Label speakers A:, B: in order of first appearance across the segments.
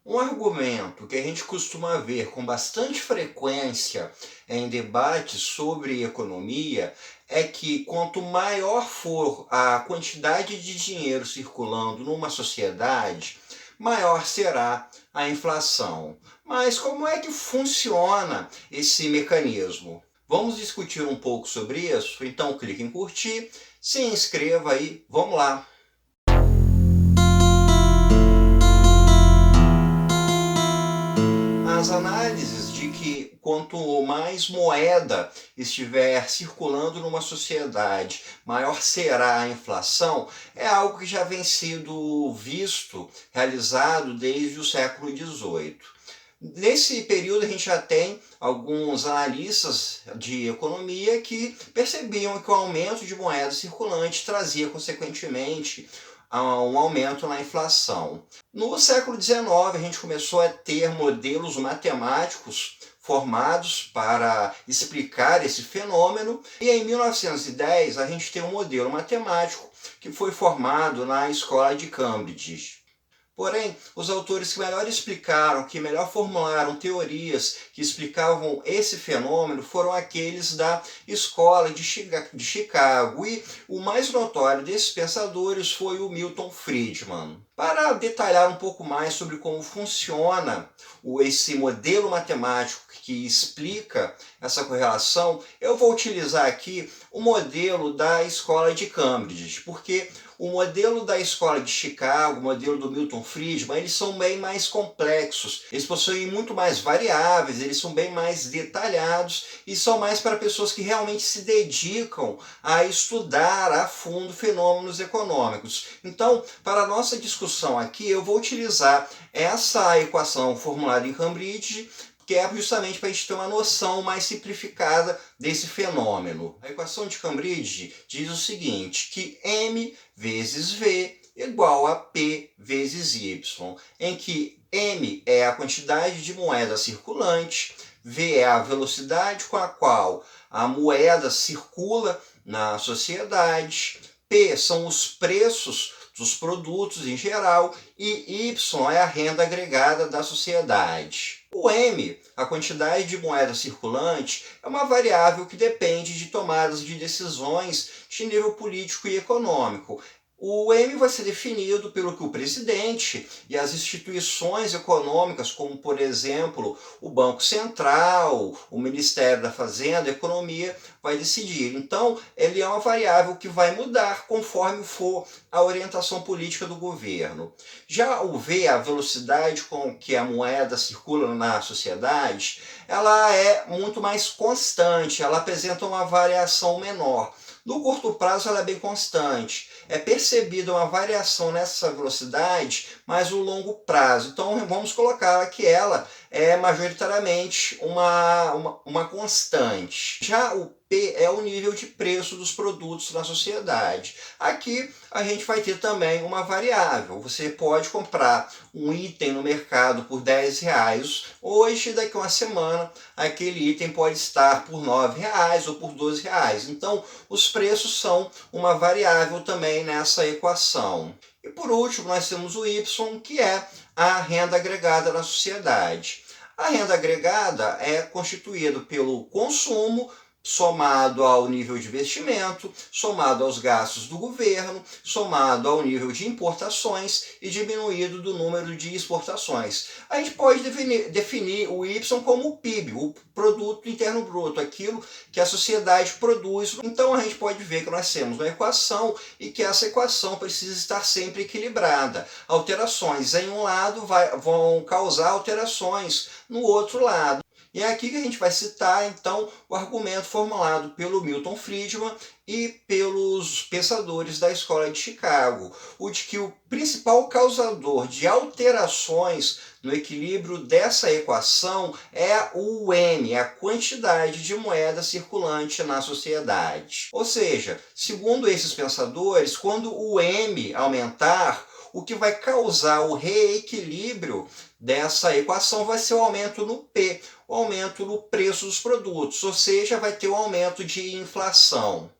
A: Um argumento que a gente costuma ver com bastante frequência em debates sobre economia é que quanto maior for a quantidade de dinheiro circulando numa sociedade, maior será a inflação. Mas como é que funciona esse mecanismo? Vamos discutir um pouco sobre isso? Então clique em curtir, se inscreva aí, vamos lá! As análises de que quanto mais moeda estiver circulando numa sociedade, maior será a inflação, é algo que já vem sendo visto, realizado desde o século XVIII. Nesse período, a gente já tem alguns analistas de economia que percebiam que o aumento de moeda circulante trazia, consequentemente, um aumento na inflação. No século XIX, a gente começou a ter modelos matemáticos formados para explicar esse fenômeno, e em 1910 a gente tem um modelo matemático que foi formado na escola de Cambridge. Porém, os autores que melhor explicaram, que melhor formularam teorias que explicavam esse fenômeno foram aqueles da escola de Chicago. E o mais notório desses pensadores foi o Milton Friedman. Para detalhar um pouco mais sobre como funciona esse modelo matemático que explica essa correlação, eu vou utilizar aqui o modelo da escola de Cambridge, porque o modelo da escola de Chicago, o modelo do Milton Friedman, eles são bem mais complexos, eles possuem muito mais variáveis, eles são bem mais detalhados e são mais para pessoas que realmente se dedicam a estudar a fundo fenômenos econômicos. Então, para a nossa discussão aqui, eu vou utilizar essa equação formulada em Cambridge, que é justamente para a gente ter uma noção mais simplificada desse fenômeno. A equação de Cambridge diz o seguinte, que m vezes v igual a p vezes y, em que m é a quantidade de moeda circulante, v é a velocidade com a qual a moeda circula na sociedade, p são os preços dos produtos em geral e y é a renda agregada da sociedade. O M, a quantidade de moeda circulante, é uma variável que depende de tomadas de decisões de nível político e econômico. O M vai ser definido pelo que o presidente e as instituições econômicas, como por exemplo o Banco Central, o Ministério da Fazenda, Economia, vai decidir. Então, ele é uma variável que vai mudar conforme for a orientação política do governo. Já o V, a velocidade com que a moeda circula na sociedade, ela é muito mais constante, ela apresenta uma variação menor. No curto prazo ela é bem constante. É percebida uma variação nessa velocidade, mas no longo prazo. Então vamos colocar que ela é majoritariamente uma constante. Já o P é o nível de preço dos produtos na sociedade. Aqui a gente vai ter também uma variável. Você pode comprar um item no mercado por R$10, hoje, daqui a uma semana, aquele item pode estar por R$9 ou por R$12. Então, os preços são uma variável também nessa equação. E por último, nós temos o Y, que é a renda agregada na sociedade. A renda agregada é constituída pelo consumo somado ao nível de investimento, somado aos gastos do governo, somado ao nível de importações e diminuído do número de exportações. A gente pode definir o Y como o PIB, o Produto Interno Bruto, aquilo que a sociedade produz. Então a gente pode ver que nós temos uma equação e que essa equação precisa estar sempre equilibrada. Alterações em um lado vão causar alterações no outro lado. E é aqui que a gente vai citar, então, o argumento formulado pelo Milton Friedman e pelos pensadores da escola de Chicago, o de que o principal causador de alterações no equilíbrio dessa equação é o M, a quantidade de moeda circulante na sociedade. Ou seja, segundo esses pensadores, quando o M aumentar, o que vai causar o reequilíbrio dessa equação vai ser o aumento no P, o aumento no preço dos produtos, ou seja, vai ter um aumento de inflação.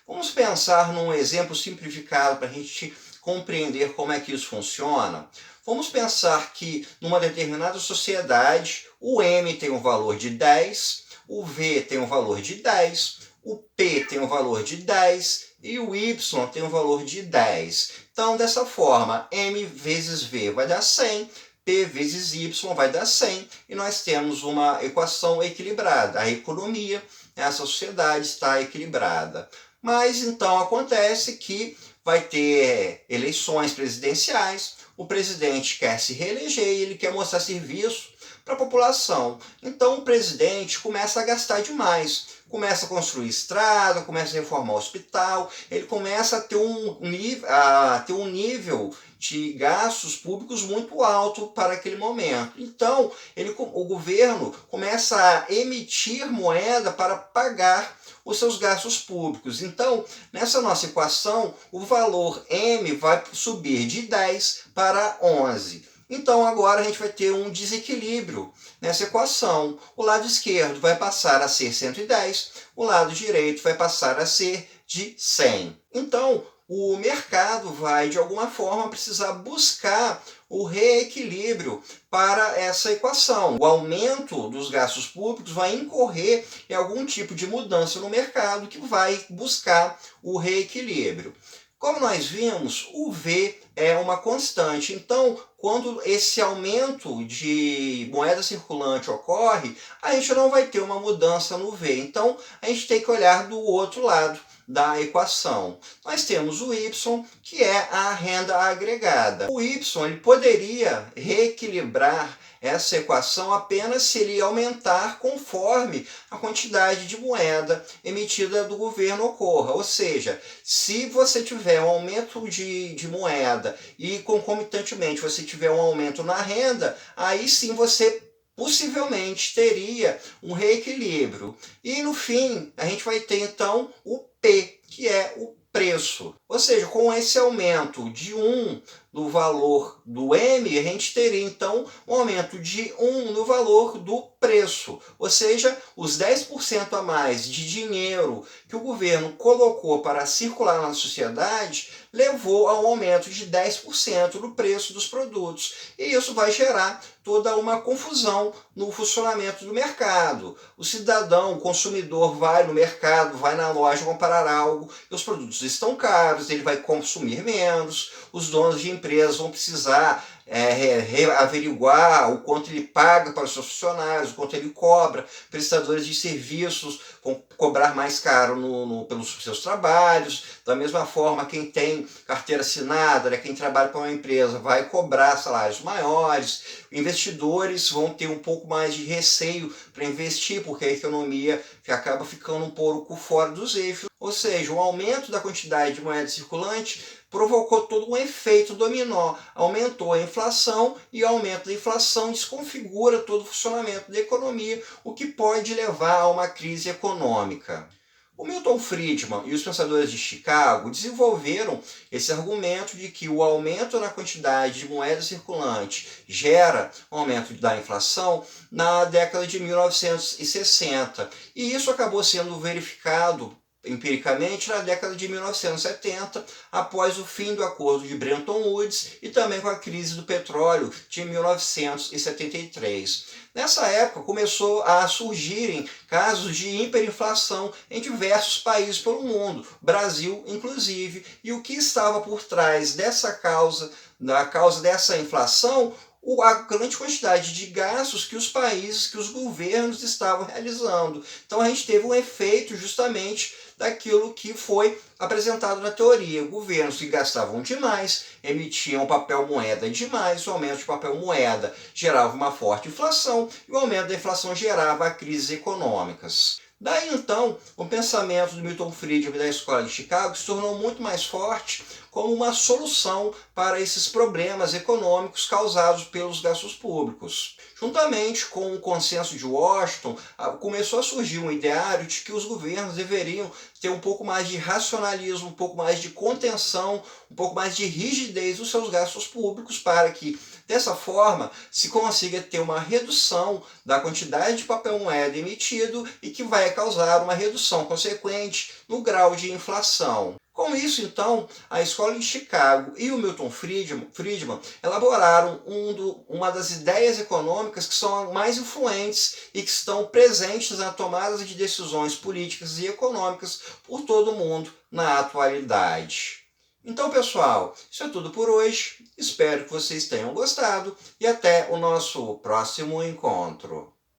A: Vamos pensar num exemplo simplificado para a gente compreender como é que isso funciona. Vamos pensar que numa determinada sociedade, o M tem um valor de 10, o V tem um valor de 10, o P tem um valor de 10 e o Y tem um valor de 10. Então, dessa forma, M vezes V vai dar 100, P vezes Y vai dar 100, e nós temos uma equação equilibrada. A economia, essa sociedade está equilibrada. Mas então acontece que vai ter eleições presidenciais, o presidente quer se reeleger e ele quer mostrar serviço para a população. Então o presidente começa a gastar demais, começa a construir estrada, começa a reformar o hospital, ele começa a ter um nível de gastos públicos muito alto para aquele momento. Então o governo começa a emitir moeda para pagar os seus gastos públicos. Então, nessa nossa equação, o valor M vai subir de 10 para 11. Então, agora a gente vai ter um desequilíbrio nessa equação. O lado esquerdo vai passar a ser 110, o lado direito vai passar a ser de 100. Então, o mercado vai, de alguma forma, precisar buscar o reequilíbrio para essa equação. O aumento dos gastos públicos vai incorrer em algum tipo de mudança no mercado que vai buscar o reequilíbrio. Como nós vimos, o V é uma constante. Então, quando esse aumento de moeda circulante ocorre, a gente não vai ter uma mudança no V. Então, a gente tem que olhar do outro lado da equação. Nós temos o Y, que é a renda agregada. O Y ele poderia reequilibrar essa equação apenas se ele aumentar conforme a quantidade de moeda emitida do governo ocorra. Ou seja, se você tiver um aumento de moeda e concomitantemente você tiver um aumento na renda, aí sim você possivelmente teria um reequilíbrio. E no fim, a gente vai ter então o P, que é o preço. Ou seja, com esse aumento de 1 no valor do M, a gente teria então um aumento de 1 no valor do preço. Ou seja, os 10% a mais de dinheiro que o governo colocou para circular na sociedade levou a um aumento de 10% no preço dos produtos. E isso vai gerar toda uma confusão no funcionamento do mercado. O cidadão, o consumidor vai no mercado, vai na loja comprar algo, e os produtos estão caros, ele vai consumir menos, os donos de empresas vão precisar averiguar o quanto ele paga para os seus funcionários, o quanto ele cobra, prestadores de serviços vão cobrar mais caro pelos seus trabalhos. Da mesma forma, quem tem carteira assinada, né, quem trabalha para uma empresa, vai cobrar salários maiores. Investidores vão ter um pouco mais de receio para investir, porque a economia acaba ficando um pouco fora dos eixos. Ou seja, o aumento da quantidade de moeda circulante provocou todo um efeito dominó, aumentou a inflação, e o aumento da inflação desconfigura todo o funcionamento da economia, o que pode levar a uma crise econômica. O Milton Friedman e os pensadores de Chicago desenvolveram esse argumento de que o aumento na quantidade de moeda circulante gera um aumento da inflação na década de 1960. E isso acabou sendo verificado empiricamente na década de 1970, após o fim do acordo de Bretton Woods e também com a crise do petróleo de 1973. Nessa época começou a surgirem casos de hiperinflação em diversos países pelo mundo, Brasil inclusive, e o que estava por trás dessa causa, da causa dessa inflação, a grande quantidade de gastos que os países, que os governos estavam realizando. Então a gente teve um efeito justamente daquilo que foi apresentado na teoria. Governos que gastavam demais, emitiam papel moeda demais, o aumento de papel moeda gerava uma forte inflação e o aumento da inflação gerava crises econômicas. Daí então, o pensamento do Milton Friedman e da Escola de Chicago se tornou muito mais forte como uma solução para esses problemas econômicos causados pelos gastos públicos. Juntamente com o consenso de Washington, começou a surgir um ideário de que os governos deveriam ter um pouco mais de racionalismo, um pouco mais de contenção, um pouco mais de rigidez nos seus gastos públicos, para que, dessa forma, se consiga ter uma redução da quantidade de papel moeda emitido e que vai causar uma redução consequente no grau de inflação. Com isso, então, a escola de Chicago e o Milton Friedman elaboraram uma das ideias econômicas que são mais influentes e que estão presentes na tomada de decisões políticas e econômicas por todo o mundo na atualidade. Então, pessoal, isso é tudo por hoje. Espero que vocês tenham gostado e até o nosso próximo encontro.